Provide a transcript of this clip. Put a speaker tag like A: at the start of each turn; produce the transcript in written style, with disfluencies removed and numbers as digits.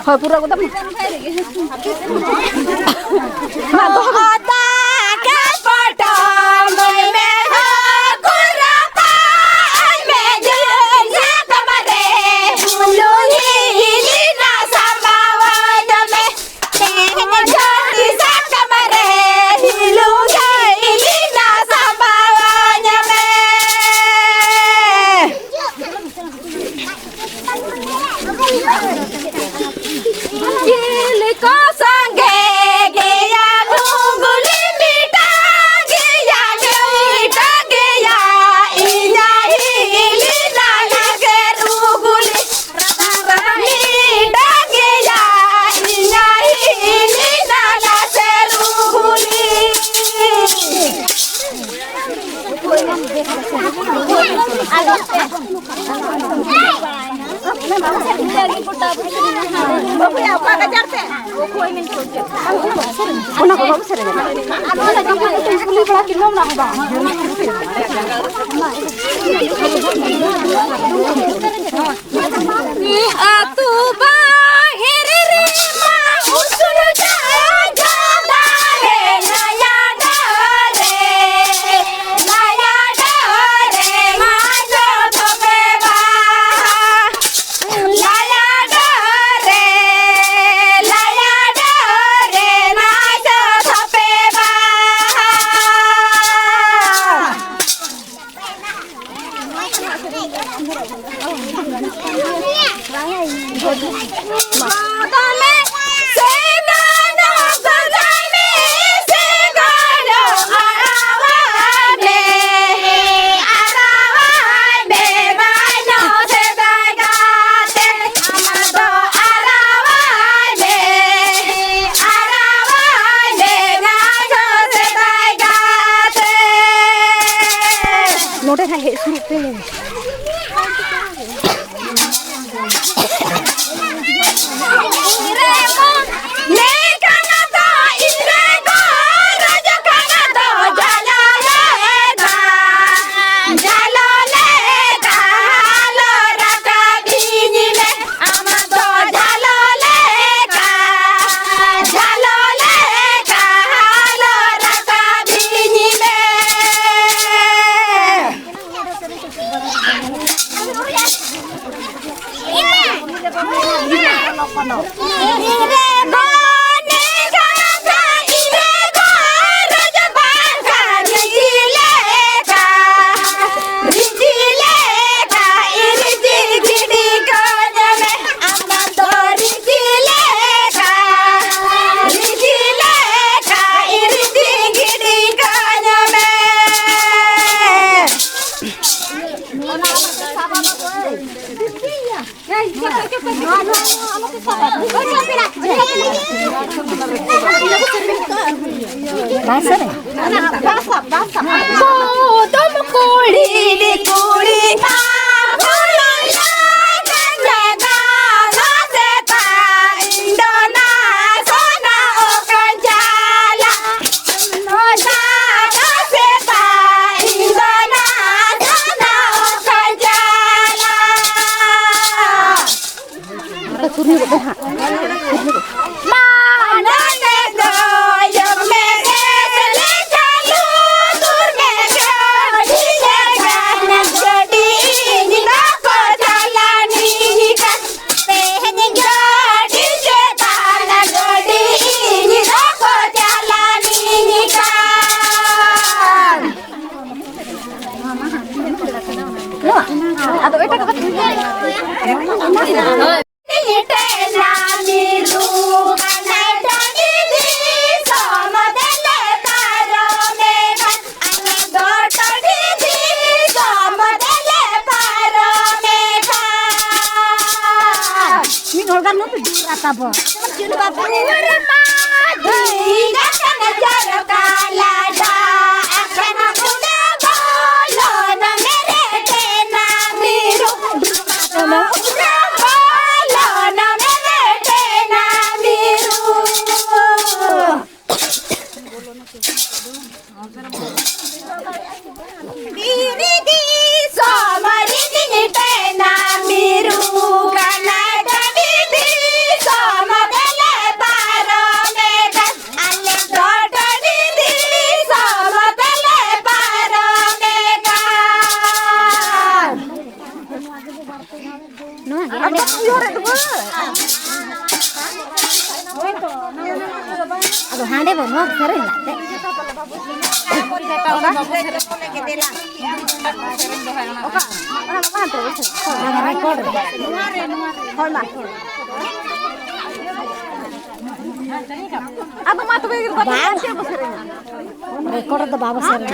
A: Hồi pura ko tapi. Ada kan potong me kurapa me junya kamare mulungi lina sambawa dame jadi sakamare hilungi lina sambawa nyame. Gili ko sange gaya gunguli mita gaya gaya inya hili nala geruguli mita gaya inya hili nala seruguli. Bapak ya apa kejar teh? Una ko bapak sere. Ano la jam ko puli bala kilo na ba. Ni atu ba herere ma usul ja jada he naya dare ma jo tobe ba laya dare na jo tobe ba. Madame segano gadaime segano arawame bano sedagate amado arawame najo sedagate. Note hai suru pe Mana ne do yo me ಅದು ಇಟ್ಟ Apa? ಅದು ಹಾಂಡೆ ಬಂದು ಸರಿ ಅದು ಮಾತು record ಬಾಬಾ sir